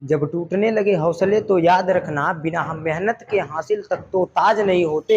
जब टूटने लगे हौसले तो याद रखना बिना हम मेहनत के हासिल तक तो ताज नहीं होते।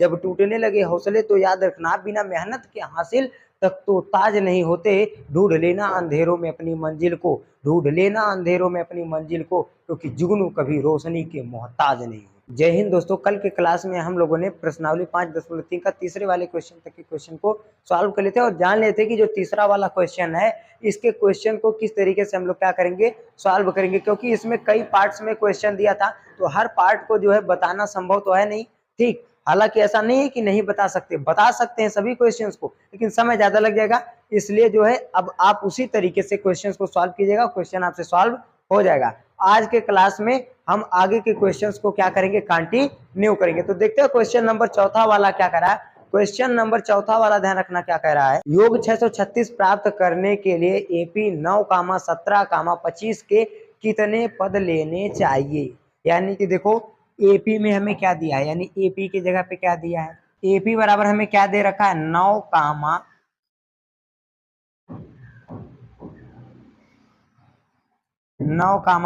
जब टूटने लगे हौसले तो याद रखना बिना मेहनत के हासिल तक तो ताज नहीं होते। ढूंढ लेना अंधेरों में अपनी मंजिल को, ढूंढ लेना अंधेरों में अपनी मंजिल को, क्योंकि जुगनू कभी रोशनी के मोहताज नहीं होते। जय हिंद दोस्तों। कल के क्लास में हम लोगों ने प्रश्नावली 5.3 का तीसरे वाले क्वेश्चन तक के क्वेश्चन को सॉल्व कर लेते हैं और जान लेते कि जो तीसरा वाला क्वेश्चन है इसके क्वेश्चन को किस तरीके से हम लोग क्या करेंगे, सॉल्व करेंगे। क्योंकि इसमें कई पार्ट्स में क्वेश्चन दिया था तो हर पार्ट को जो है बताना संभव तो है नहीं, ठीक। हालांकि ऐसा नहीं है कि नहीं बता सकते, बता सकते हैं सभी क्वेश्चंस को, लेकिन समय ज्यादा लग जाएगा। इसलिए जो है अब आप उसी तरीके से क्वेश्चंस को सॉल्व कीजिएगा, क्वेश्चन आपसे सॉल्व हो जाएगा। आज के क्लास में हम आगे के क्वेश्चंस को क्या करेंगे, कंटिन्यू करेंगे। तो देखते हैं क्वेश्चन नंबर चौथा वाला क्या कर रहा है। क्वेश्चन नंबर चौथा वाला ध्यान रखना क्या कह रहा है। योग 636 प्राप्त करने के लिए एपी 9, 17, 25 के कितने पद लेने चाहिए। यानी कि देखो एपी में हमें क्या दिया है, यानी एपी की जगह पे क्या दिया है, एपी बराबर हमें क्या दे रखा है 9,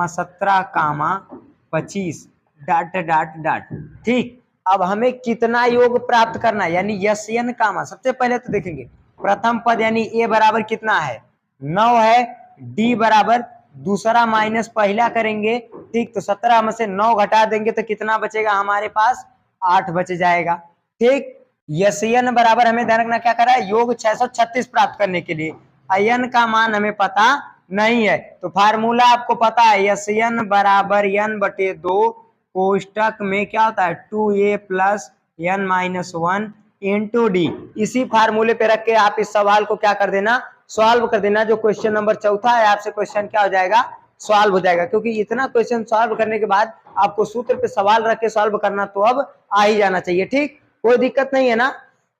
17, 25 डॉट डॉट डॉट, ठीक। अब हमें कितना योग प्राप्त करना है, यानी यन कामा। सबसे पहले तो देखेंगे प्रथम पद यानी ए बराबर कितना है 9 है, डी बराबर दूसरा माइनस पहला करेंगे, ठीक। तो 17 में से 9 घटा देंगे तो कितना बचेगा हमारे पास 8 बच जाएगा, ठीक। यन बराबर हमें ध्यान रखना क्या कर रहा है, योग 636 प्राप्त करने के लिए अयन का मान हमें पता नहीं है। तो फार्मूला आपको पता है यन बराबर n बटे 2 कोष्टक में क्या होता है 2a plus n minus 1 into D. इसी फार्मूले पे रख के आप इस सवाल को क्या कर देना, सॉल्व कर देना। जो क्वेश्चन नंबर चौथा है आपसे क्वेश्चन क्या हो जाएगा, सॉल्व हो जाएगा। क्योंकि इतना क्वेश्चन सॉल्व करने के बाद आपको सूत्र पे सवाल रख के सॉल्व करना तो अब आ ही जाना चाहिए, ठीक। कोई दिक्कत नहीं है ना।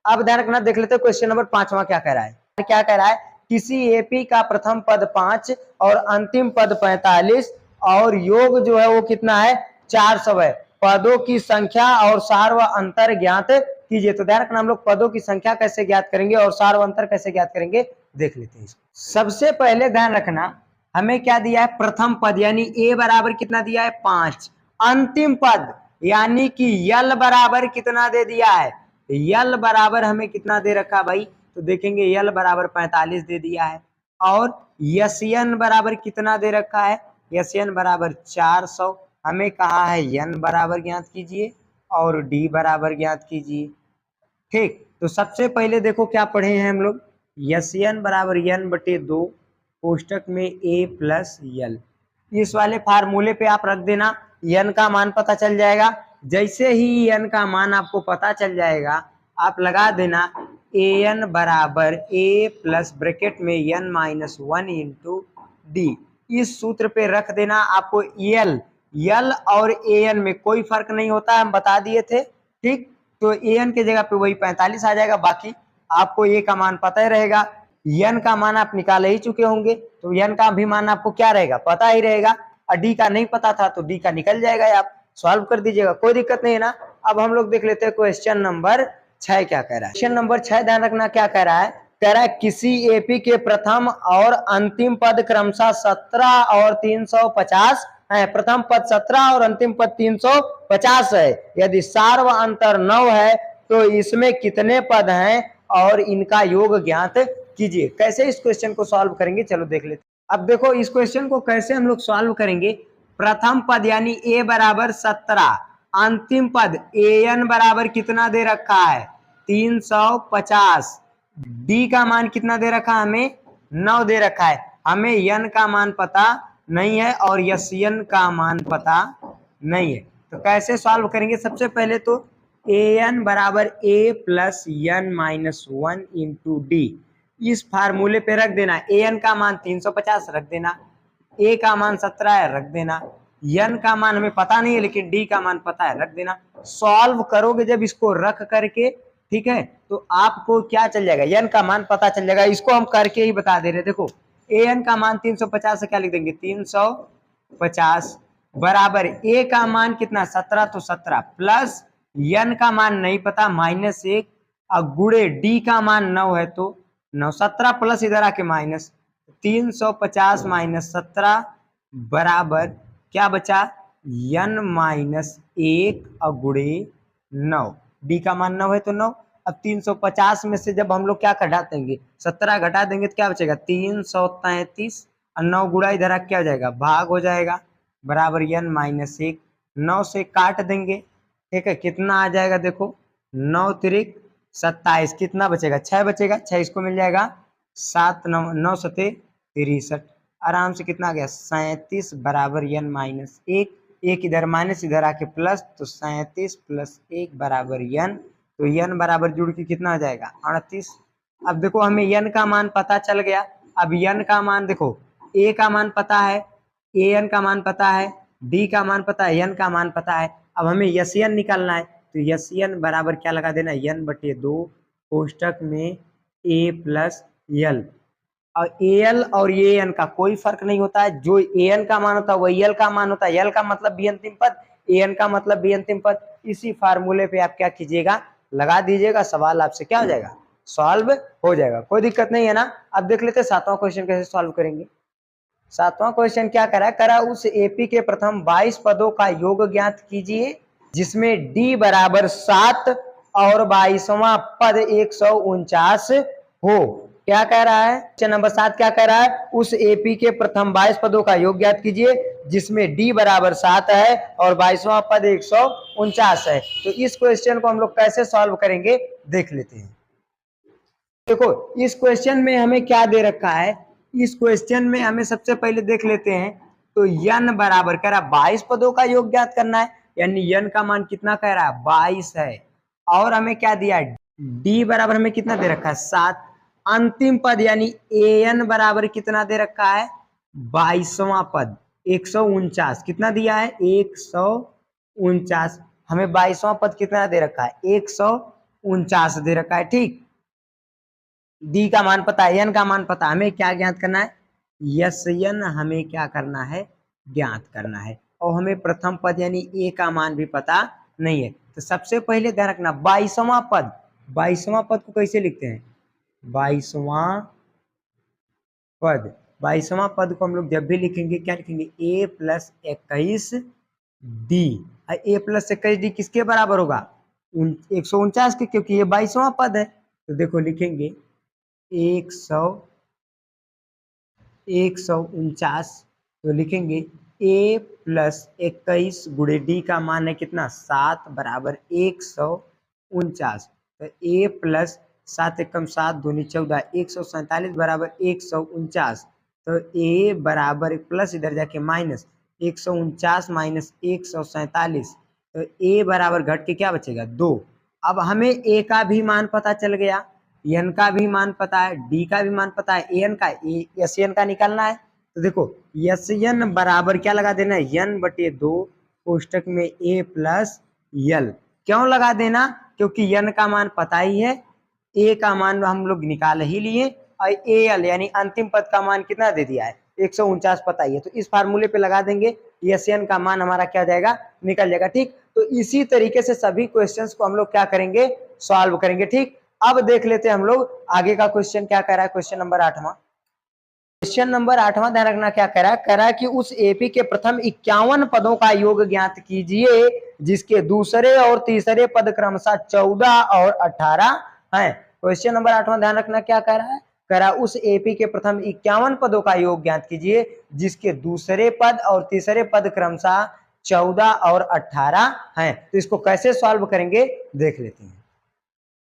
अब ध्यान रखना, देख लेते हैं क्वेश्चन नंबर 5वां क्या कह रहा है। क्या कह रहा है, किसी एपी का प्रथम पद 5 और अंतिम पद 45 और योग जो है वो कितना है 400 है। पदों की संख्या और सार व अंतर ज्ञात कीजिए। तो ध्यान रखना हम लोग पदों की संख्या कैसे ज्ञात करेंगे और सार व अंतर कैसे ज्ञात करेंगे, देख लेते हैं इसको। सबसे पहले ध्यान रखना हमें क्या दिया है, प्रथम पद यानी ए बराबर कितना दिया है 5, अंतिम पद यानी कि यल बराबर कितना दे दिया है, यल बराबर हमें कितना दे रखा भाई, तो देखेंगे यल बराबर 45 दे दिया है। और यन बराबर कितना दे रखा है, यन बराबर 400। हमें कहा है यन बराबर ज्ञात कीजिए और डी बराबर ज्ञात कीजिए, ठीक। तो सबसे पहले देखो क्या पढ़े हैं हम लोग, यन बराबर n बटे 2 कोष्टक में a प्लस यल। इस वाले फार्मूले पे आप रख देना, n का मान पता चल जाएगा। जैसे ही n का मान आपको पता चल जाएगा आप लगा देना an बराबर a प्लस ब्रैकेट में n माइनस 1 इंटू डी। इस सूत्र पे रख देना। आपको यल और an में कोई फर्क नहीं होता, हम बता दिए थे, ठीक। तो an के जगह पे वही 45 आ जाएगा। बाकी आपको a का मान पता ही रहेगा, n का मान आप निकाल ही चुके होंगे तो n का भी मान आपको क्या रहेगा, पता ही रहेगा। और d का नहीं पता था तो d का निकल जाएगा, आप सॉल्व कर दीजिएगा, कोई दिक्कत नहीं है ना। अब हम लोग देख लेते हैं क्वेश्चन नंबर 6 क्या कह रहा है। क्वेश्चन नंबर 6 ध्यान रखना क्या कह रहा है, कह रहा है किसी एपी के प्रथम और अंतिम पद क्रमशः 17 और 350 है। प्रथम पद 17 और अंतिम पद 350 है। यदि सार व अंतर 9 है तो इसमें कितने पद हैं और इनका योग ज्ञात कीजिए। कैसे इस क्वेश्चन को सॉल्व करेंगे, चलो देख लेते हैं। अब देखो इस क्वेश्चन को कैसे हम लोग सॉल्व करेंगे। प्रथम पद यानी a बराबर 17, अंतिम पद an बराबर कितना दे रखा है 350, d का मान कितना दे रखा है हमें 9 दे रखा है। हमें n का मान पता नहीं है और यन का मान पता नहीं है। तो कैसे सॉल्व करेंगे, सबसे पहले तो an बराबर a plus n minus 1 into D. इस फार्मूले पे रख देना, an का मान 350 रख देना, a का मान 17 है रख देना, n का मान हमें पता नहीं है लेकिन d का मान पता है रख देना। सॉल्व करोगे जब इसको रख करके, ठीक है, तो आपको क्या चल जाएगा, n का मान पता चल जाएगा। इसको हम करके ही बता दे रहे, देखो an का मान 350 से क्या लिख देंगे 350 बराबर a का मान कितना 17 तो 17 प्लस n का मान नहीं पता -1 और गुड़े d का मान 9 है तो 9, 17 प्लस इधर आके माइनस 350 माइनस 17 बराबर क्या बचा, n माइनस 1 और गुणे 9, डी का मान 9 है तो 9। अब 350 में से जब हम लोग क्या घटा देंगे, 17 घटा देंगे तो क्या बचेगा 333, और 9 गुणा इधर क्या हो जाएगा, भाग हो जाएगा, बराबर n माइनस 1। 9 से काट देंगे, ठीक है, कितना आ जाएगा देखो, 9 तिरिक 27, कितना बचेगा 6 बचेगा, 6 इसको मिल जाएगा 7, 9 सते 63, आराम से कितना आ गया 37 बराबर n माइनस 1। एक इधर माइनस इधर आके प्लस, तो 37 प्लस 1 बराबर n, तो n बराबर जुड़ के कितना आ जाएगा 38। अब देखो हमें n का मान पता चल गया। अब n का मान देखो, a का मान पता है, an का मान पता है, d का मान पता है, n का मान पता है। अब हमें SN निकालना है, तो SN बराबर क्या लगा देना, n बटे 2 कोष्टक में a प्लस l। और AL और AN का कोई फर्क नहीं होता है, जो AN का मान होता है वही L का मान होता है। L का मतलब भी अंतिम पद, AN का मतलब भी अंतिम पद। इसी फार्मूले पे आप क्या कीजिएगा, लगा दीजिएगा, सवाल आपसे क्या हो जाएगा, सॉल्व हो जाएगा, कोई दिक्कत नहीं है ना। अब देख लेते हैं 7वां क्वेश्चन कैसे सॉल्व करेंगे। 7वां क्वेश्चन क्या करा उस AP के प्रथम 22 पदों का योग ज्ञात कीजिए जिसमें D बराबर 7 और 22वां पद 149 हो। क्या कह रहा है, क्वेश्चन नंबर 7 क्या कह रहा है, उस AP के प्रथम 22 पदों का योग ज्ञात कीजिए जिसमें D बराबर 7 है और 22वां पद 149 है। तो इस क्वेश्चन को हम लोग कैसे सॉल्व करेंगे देख लेते हैं। देखो इस क्वेश्चन में हमें क्या दे रखा है, इस क्वेश्चन में हमें सबसे पहले देख लेते हैं, तो n बराबर कह रहा है 22 पदों का योग ज्ञात करना है, यानी n का मान कितना कह रहा है 22 है, और हमें क्या दिया है d बराबर हमें कितना दे रखा है 7। अंतिम पद यानी an बराबर कितना दे रखा है 22वां पद 149, कितना दिया है 149, हमें 22वां पद कितना दे रखा है 149 दे रखा है, ठीक। डी का मान पता है, एन का मान पता है, हमें क्या ज्ञात करना है, यस एन हमें क्या करना है, ज्ञात करना है। और हमें प्रथम पद यानी ए का मान भी पता नहीं है। तो सबसे पहले ध्यान रखना 22वां पद, 22वां पद को कैसे लिखते हैं, 22वां पद, 22वां पद को हम लोग जब भी लिखेंगे क्या लिखेंगे, ए प्लस 21 डी। ए प्लस 21 डी किसके बराबर होगा 149 के, क्योंकि ये 22वां पद है। तो देखो लिखेंगे 149, तो लिखेंगे a प्लस 21 गुणे डी का मान है कितना 7 बराबर 149, तो a प्लस 7 एकम 7 दूनी 14 147 बराबर 149, तो a बराबर प्लस इधर जाके माइनस 149 माइनस 147, तो a बराबर घट के क्या बचेगा 2। अब हमें a का भी मान पता चल गया, एन का भी मान पता है, डी का भी मान पता है, एन का एस एन का निकालना है। तो देखो एस एन बराबर क्या लगा देना है एन बटे 2 कोष्टक में ए प्लस यल। क्यों लगा देना, क्योंकि एन का मान पता ही है, ए का मान हम लोग निकाल ही लिए, और ए एल यानी अंतिम पद का मान कितना दे दिया है 149 पता ही है, तो इस फार्मूले पे लगा देंगे, एस एन का मान हमारा क्या जाएगा निकल जाएगा, ठीक। तो इसी तरीके से सभी क्वेश्चंस को हम लोग क्या करेंगे सॉल्व करेंगे, ठीक। अब देख लेते हैं हम लोग आगे का क्वेश्चन क्या कह रहा है, क्वेश्चन नंबर 8वां। क्वेश्चन नंबर 8वां ध्यान रखना क्या कह रहा है कि उस एपी के प्रथम 51 पदों का योग ज्ञात कीजिए जिसके दूसरे और तीसरे पद क्रमशः 14 और 18 हैं। क्वेश्चन नंबर 8वां ध्यान रखना क्या कह रहा है उस एपी के प्रथम 51 पदों का योग ज्ञात कीजिए जिसके दूसरे पद और तीसरे पद क्रमशः 14 और 18 हैं। तो इसको कैसे सॉल्व करेंगे देख लेते हैं।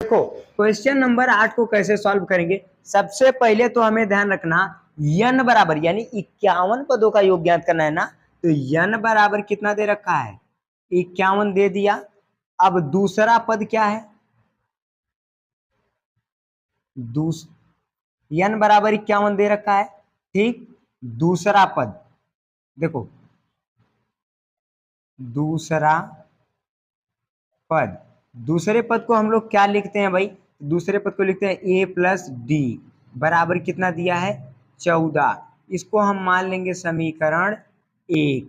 देखो क्वेश्चन नंबर 8 को कैसे सॉल्व करेंगे, सबसे पहले तो हमें ध्यान रखना n बराबर यानी 51 पदों का योग ज्ञात करना है ना, तो n बराबर कितना दे रखा है 51 दे दिया। अब दूसरा पद क्या है, n बराबर 51 दे रखा है, ठीक। दूसरा पद देखो, दूसरा पद, दूसरे पद को हम लोग क्या लिखते हैं भाई, दूसरे पद को लिखते हैं a प्लस डी बराबर कितना दिया है 14, इसको हम मान लेंगे समीकरण 1।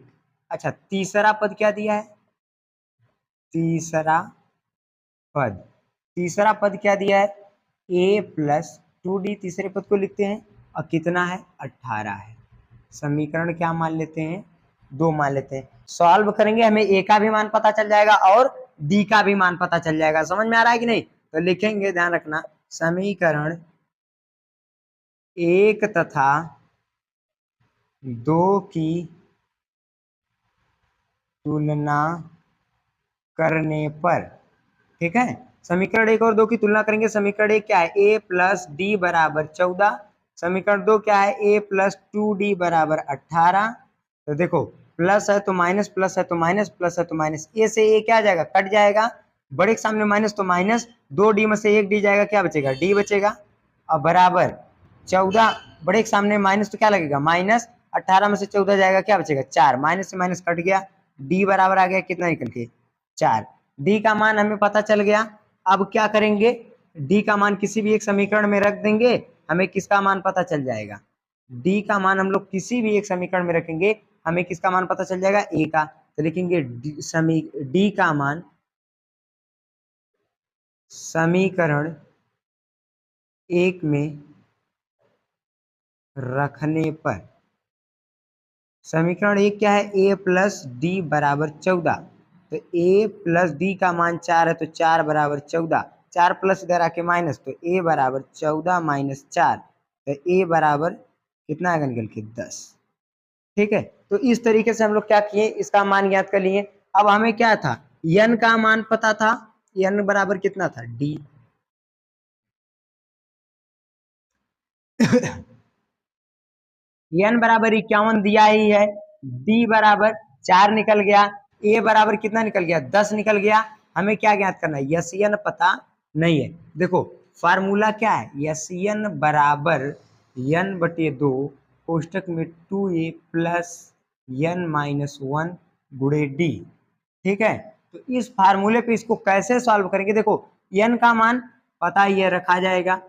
अच्छा तीसरा पद क्या दिया है, तीसरा पद, तीसरा पद क्या दिया है a प्लस 2d, तीसरे पद को लिखते हैं और कितना है 18 है, समीकरण क्या मान लेते हैं 2 मान लेते हैं। सॉल्व करेंगे हमें ए का भी मान पता चल जाएगा और डी का भी मान पता चल जाएगा। समझ में आ रहा है कि नहीं? तो लिखेंगे, ध्यान रखना, समीकरण 1 तथा 2 की तुलना करने पर, ठीक है, समीकरण 1 और 2 की तुलना करेंगे। समीकरण 1 क्या है? a प्लस डी बराबर 14। समीकरण 2 क्या है? a प्लस 2d बराबर 18। तो देखो, प्लस है तो माइनस, प्लस है तो माइनस, प्लस है तो माइनस, ए से ए क्या जाएगा? कट जाएगा। बड़े के सामने माइनस तो माइनस, 2d में से 1d जाएगा, क्या बचेगा? d बचेगा। अब बराबर 14, बड़े के सामने माइनस तो क्या लगेगा? माइनस, 18 में से 14 जाएगा, क्या बचेगा? 4, माइनस से माइनस कट गया, d बराबर आ गया कितना निकल के? 4। डी का मान हमें पता चल गया। अब क्या करेंगे? डी का मान किसी भी एक समीकरण में रख देंगे, हमें किसका मान पता चल जाएगा? डी का मान हम लोग किसी भी एक समीकरण में रखेंगे, हमें किसका मान पता चल जाएगा? ए का। तो लिखेंगे डी का मान समीकरण 1 में रखने पर, समीकरण 1 क्या है? ए प्लस डी बराबर 14। तो ए प्लस डी का मान 4 है, तो 4 बराबर 14, 4 प्लस इधर आके माइनस, तो ए बराबर 14 माइनस 4, तो ए बराबर कितना आएगा निकल के? 10। ठीक है, तो इस तरीके से हम लोग क्या किए? इसका मान ज्ञात कर लिए। अब हमें क्या था? n का मान पता था, n बराबर कितना था? d। n बराबर 51 दिया ही है, d बराबर 4 निकल गया, a बराबर कितना निकल गया? 10 निकल गया। हमें क्या ज्ञात करना है? यस n पता नहीं है। देखो फार्मूला क्या है? यस n बराबर n बटे 2 कोष्टक में 2a प्लस n माइनस 1 गुणे डी। ठीक है, तो इस फार्मूले पे इसको कैसे सॉल्व करेंगे? देखो n का मान पता ही है, रखा जाएगा,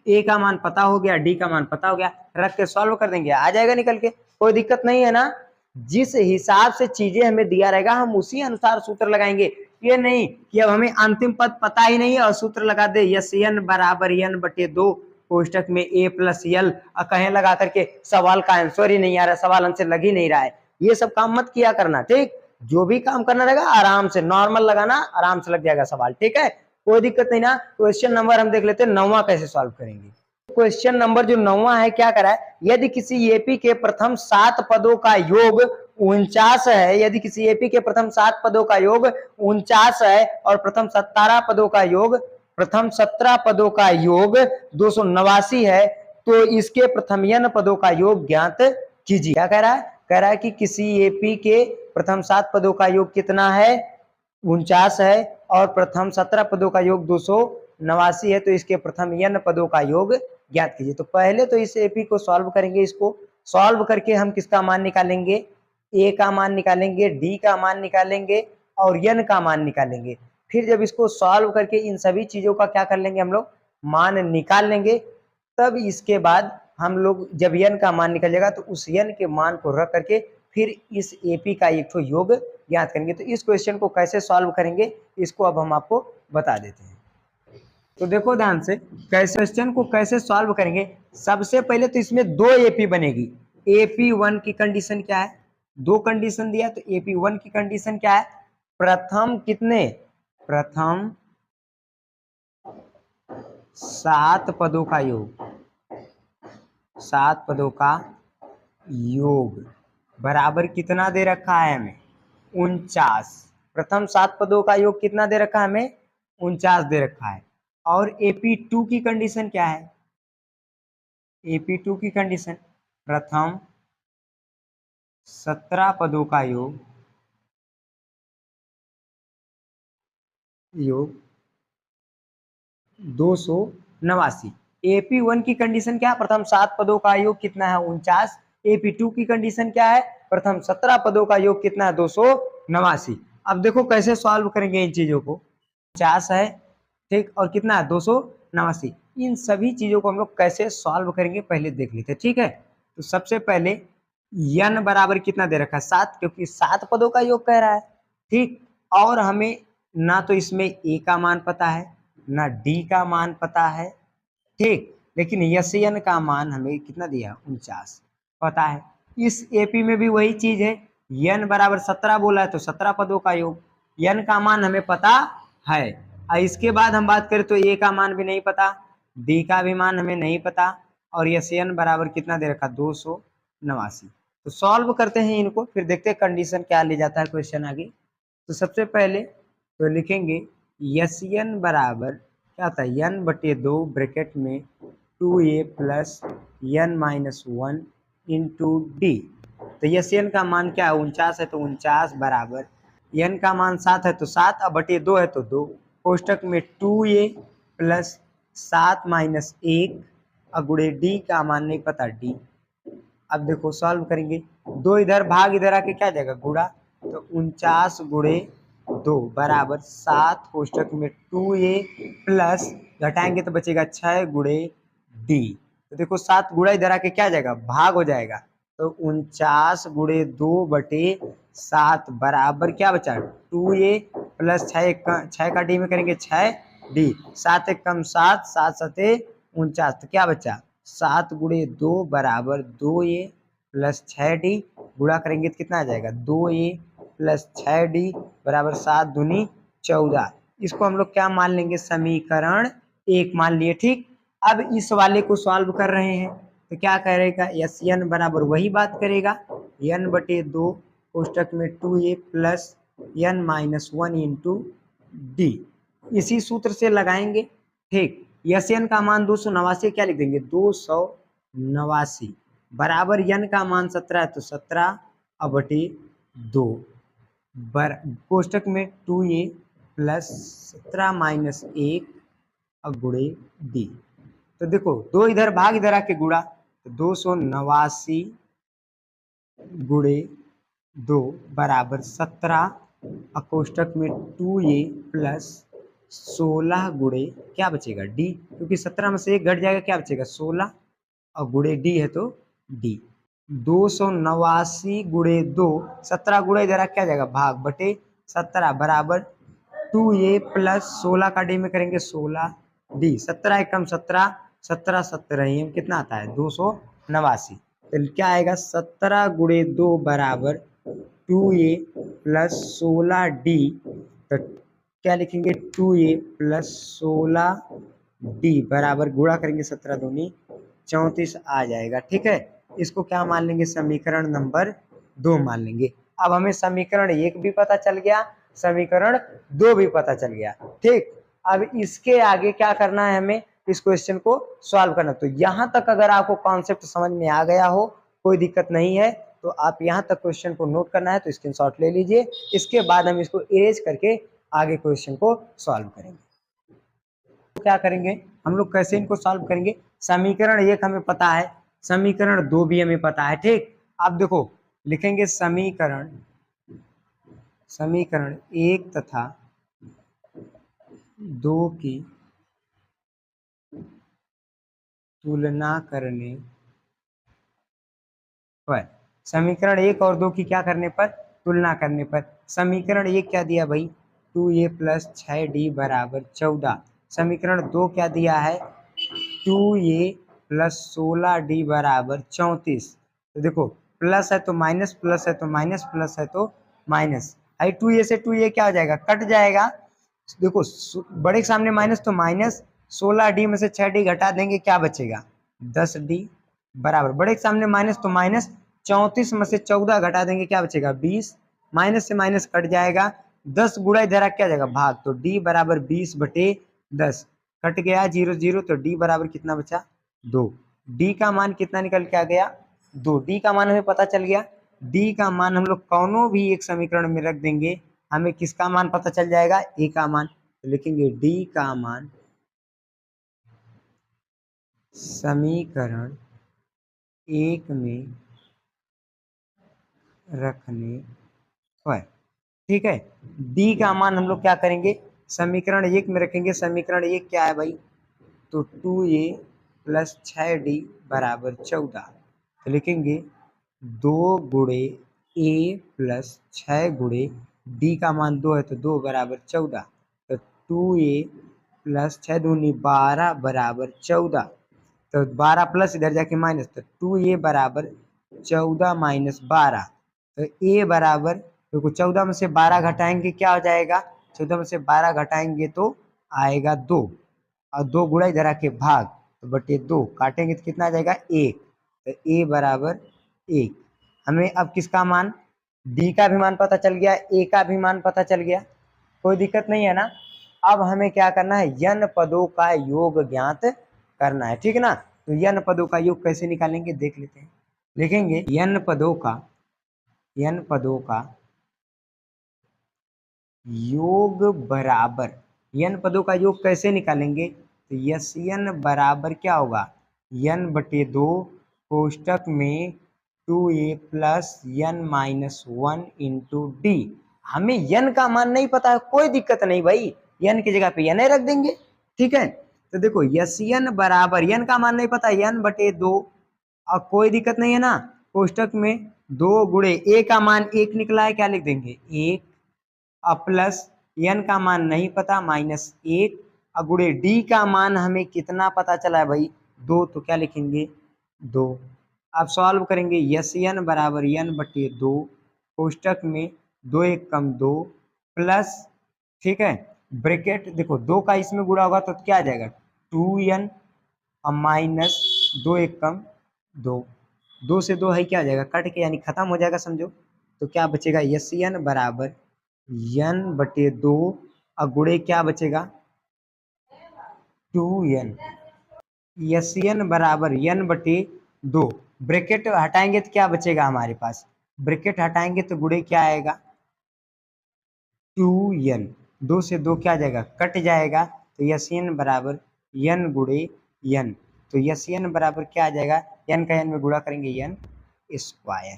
ए का मान पता हो गया, डी का मान पता हो गया, रख के सॉल्व कर देंगे, आ जाएगा निकल के, कोई दिक्कत नहीं है ना। जिस हिसाब से चीजें हमें दिया रहेगा हम उसी अनुसार सूत्र लगाएंगे। ये नहीं कि अब हमें अंतिम पद पता ही नहीं है और सूत्र लगा दे यस n बराबर n बटे 2 कोष्टक में a प्लस यल, कहें लगा करके सवाल का आंसर ही नहीं आ रहा, सवाल आंसर लग ही नहीं रहा है। ये सब काम मत किया करना, ठीक? जो भी काम करना रहेगा आराम से नॉर्मल लगाना, आराम से लग जाएगा सवाल, ठीक है, कोई दिक्कत नहीं ना। क्वेश्चन नंबर हम देख लेते हैं 9वां कैसे सॉल्व करेंगे। क्वेश्चन नंबर जो 9वां है क्या करा है? यदि किसी एपी के प्रथम 7 पदों का योग 49 है, यदि किसी एपी के प्रथम 7 पदों का योग 49 है और प्रथम 17 पदों का योग, प्रथम 17 पदों का योग 289 है, तो इसके प्रथम n पदों का योग ज्ञात कीजिए। क्या कह रहा है? कह रहा है कि किसी एपी के प्रथम 7 पदों का योग कितना है? 49 है और प्रथम 17 पदों का योग 289 है, तो इसके प्रथम n पदों का योग ज्ञात कीजिए। तो पहले तो इस एपी को सॉल्व करेंगे, इसको सॉल्व करके हम किसका मान निकालेंगे? ए का मान निकालेंगे, डी का मान निकालेंगे और n का मान निकालेंगे। फिर जब इसको सॉल्व करके इन सभी चीजों का क्या कर लेंगे? हम लोग मान निकाल लेंगे। तब इसके बाद हम लोग जब n का मान निकल जाएगा तो उस n के मान को रख करके फिर इस एपी का एक तो योग ज्ञात करेंगे। तो इस क्वेश्चन को कैसे सॉल्व करेंगे इसको अब हम आपको बता देते हैं। तो देखो ध्यान से, कैसे क्वेश्चन को कैसे सॉल्व करेंगे। सबसे पहले तो इसमें 2 एपी बनेगी। एपी 1 की कंडीशन क्या है? 2 कंडीशन दिया, तो एपी 1 की कंडीशन क्या है? प्रथम कितने? प्रथम 7 पदों का योग, 7 पदों का योग बराबर कितना दे रखा है हमें? 49। प्रथम 7 पदों का योग कितना दे रखा है हमें? 49 दे रखा है। और AP2 की कंडीशन क्या है? AP2 की कंडीशन प्रथम 17 पदों का योग 289। AP1 की कंडीशन क्या है? प्रथम 7 पदों का योग कितना है? 49। AP2 की कंडीशन क्या है? प्रथम 17 पदों का योग कितना है? 289। अब देखो कैसे सॉल्व करेंगे इन चीजों को। 50 है, ठीक, और कितना है? 289। इन सभी चीजों को हम लोग कैसे सॉल्व करेंगे पहले देख लेते हैं, ठीक है। तो सबसे पहले n बराबर कितना दे रखा है? 7, क्योंकि 7 पदों का योग कह रहा है, ठीक। और हमें ना तो इसमें a का मान पता है ना d का मान पता है, ठीक, लेकिन यस n का मान हमें कितना दिया? 49 पता है। इस एपी में भी वही चीज है, n बराबर 17 बोला है तो 17 पदों का योग, n का मान हमें पता है। इसके बाद हम बात करें तो a का मान भी नहीं पता, d का भी मान हमें नहीं पता, और यस n बराबर कितना दे रखा 289। तो सॉल्व करते हैं इनको, फिर देखते हैं कंडीशन क्या ले जाता है क्वेश्चन आगे। तो सबसे पहले तो लिखेंगे यस n बराबर क्या होता है n/2 ब्रैकेट में 2a plus n minus 1 into D. तो यस n का मान क्या है 49 है, तो 49 बराबर n का मान 7 है तो 7 अब बटे 2 है तो 2, कोष्टक में 2a प्लस 7 माइनस 1 अब गुणे डी का मान नहीं पता डी। अब देखो सॉल्व करेंगे, 2 इधर भाग इधर आके क्या जाएगा गुणा, तो 49 गुणे 2 बराबर 7 कोष्टक में 2a प्लस घटाएंगे तो बचेगा 6 गुणे डी। तो देखो 7 गुणा इधर आके क्या जाएगा भाग हो जाएगा, तो 49 गुणे 2 बटे 7 बराबर क्या बचा 2a प्लस 6 का डी में करेंगे 6 डी, 7 एक कम 7, 7 सते 49, तो क्या बचा 7 गुणे 2 बराबर 2a प्लस 6d, गुणा करेंगे तो कितना आ जाएगा 2a प्लस 6d बराबर 7 दूनी 14। इसको हम लोग क्या मान लेंगे समीकरण 1 मान लिए। ठीक, अब इस वाले को सॉल्व कर रहे हैं तो क्या करेगा यस n बराबर वही बात करेगा n/2 कोष्टक में 2a plus n minus 1 into D, इसी सूत्र से लगाएंगे। ठीक, यस n का मान 289 क्या लिख देंगे 289 बराबर n का मान 17 है तो 17 अब बटे 2 कोष्टक में 2a प्लस 17 माइनस 1 अब गुणे डी। तो देखो 2 इधर भाग इधर आके गुणा, तो 289 गुणे 2 बराबर 17 कोष्टक में 2a प्लस 16 गुणे क्या बचेगा डी, क्योंकि 17 में से 1 घट जाएगा क्या बचेगा 16 और गुणे डी है तो डी। 289 गुणे 2, 17 गुणे इधर क्या जाएगा भाग बटे 17 बराबर 2a प्लस 16 का डी में करेंगे 16 डी, 17 एकम 17, 17 17 कितना आता है 289। तो क्या आएगा 17 गुणे 2 बराबर 2a प्लस 16 डी, तो क्या लिखेंगे 2a प्लस 16 डी बराबर गुणा करेंगे 17 दूनी 34 आ जाएगा। ठीक है, इसको क्या मान लेंगे समीकरण नंबर 2 मान लेंगे। अब हमें समीकरण 1 भी पता चल गया, समीकरण 2 भी पता चल गया। ठीक, अब इसके आगे क्या करना है हमें इस क्वेश्चन को सॉल्व करना। तो यहां तक अगर आपको कॉन्सेप्ट समझ में आ गया हो कोई दिक्कत नहीं है, तो आप यहां तक क्वेश्चन को नोट करना है तो स्क्रीनशॉट ले लीजिए, इसके बाद हम इसको इरेज करके आगे क्वेश्चन को सॉल्व करेंगे। तो क्या करेंगे हम लोग कैसे इनको सॉल्व करेंगे, समीकरण 1 हमें पता है, समीकरण 2 भी हमें पता है। ठीक, आप देखो लिखेंगे समीकरण 1 तथा 2 की तुलना करने पर, समीकरण 1 और 2 की क्या करने पर तुलना करने पर, समीकरण 1 क्या दिया भाई 2a प्लस 6d बराबर 14, समीकरण 2 क्या दिया है 2a प्लस 16d बराबर 34। तो देखो प्लस है तो माइनस, प्लस है तो माइनस, प्लस है तो माइनस, आई 2a से 2a क्या हो जाएगा कट जाएगा। देखो बड़े के सामने माइनस तो माइनस, 16d में से 6d घटा देंगे क्या बचेगा 10d बराबर, बड़े के सामने माइनस तो माइनस, 34 में से 14 घटा देंगे क्या बचेगा 20, माइनस से माइनस कट जाएगा, 10 गुणा इधर क्या जाएगा भाग, तो d बराबर 20/10 कट गया 0 0, तो d बराबर कितना बचा 2, d का मान कितना निकल के आ गया 2, d का मान हमें पता चल गया। d का मान हम लोग कौनों भी एक समीकरण में रख देंगे, हमें किसका मान पता चल जाएगा a का मान, तो लिखेंगे d का मान समीकरण 1 में रखने पर। ठीक है, d का मान हम लोग क्या करेंगे समीकरण 1 में रखेंगे, समीकरण 1 क्या है भाई तो 2a प्लस 6d बराबर 14, तो लिखेंगे 2 गुणे a प्लस 6 गुणे d का मान 2 है तो 2 बराबर 14, तो 2a प्लस 6 दूनी 12 बराबर 14, तो 12 प्लस इधर जाके माइनस, तो 2a बराबर 14 माइनस 12, तो a बराबर, देखो 14 में से 12 घटाएंगे क्या हो जाएगा, 14 में से 12 घटाएंगे तो आएगा 2, और 2 गुणा इधर आके भाग, तो बटे 2 काटेंगे तो कितना आ जाएगा 1। तो a बराबर 1। हमें अब किसका मान, d का भी मान पता चल गया, a का भी मान पता चल गया, कोई दिक्कत नहीं है ना। अब हमें क्या करना है, n पदों का योग ज्ञात करना है, ठीक ना। तो n पदों का योग कैसे निकालेंगे देख लेते हैं। लिखेंगे n पदों का योग बराबर, n पदों का योग कैसे निकालेंगे, तो यस n बराबर क्या होगा, n बटे 2 कोष्टक में 2a plus n minus 1 into D. हमें n का मान नहीं पता है, कोई दिक्कत नहीं भाई, n की जगह पे n रख देंगे, ठीक है। तो देखो यस n बराबर, n का मान नहीं पता, n बटे 2, और कोई दिक्कत नहीं है ना, कोष्टक में 2 गुणे a का मान 1 निकला है, क्या लिख देंगे 1, अब प्लस n का मान नहीं पता माइनस 1, अब गुणे d का मान हमें कितना पता चला है भाई 2, तो क्या लिखेंगे 2। अब सॉल्व करेंगे, यस n बराबर n बटे 2 कोष्टक में 2 1 कम 2 प्लस, ठीक है, ब्रैकेट देखो 2 का इसमें गुणा होगा तो क्या आ जाएगा 2n, अब माइनस 2 1 कम 2, 2 से 2 है क्या आ जाएगा कट के, यानी खत्म हो जाएगा समझो। तो क्या बचेगा, यस n बराबर n बटे 2, और गुणे क्या बचेगा 2n, यस n बराबर n बटे 2, ब्रैकेट हटाएंगे तो क्या बचेगा हमारे पास, ब्रैकेट हटाएंगे तो गुणे क्या आएगा 2n, 2 से 2 क्या आ जाएगा कट जाएगा, तो यस n बराबर n गुणे n, तो यस n बराबर क्या आ जाएगा, n का n में गुणा करेंगे n स्क्वायर,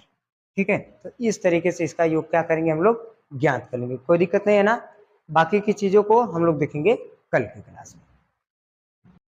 ठीक है। तो इस तरीके से इसका योग क्या करेंगे हम लोग ज्ञात कर लेंगे, कोई दिक्कत नहीं है ना। बाकी की चीजों को हम लोग देखेंगे कल की क्लास में।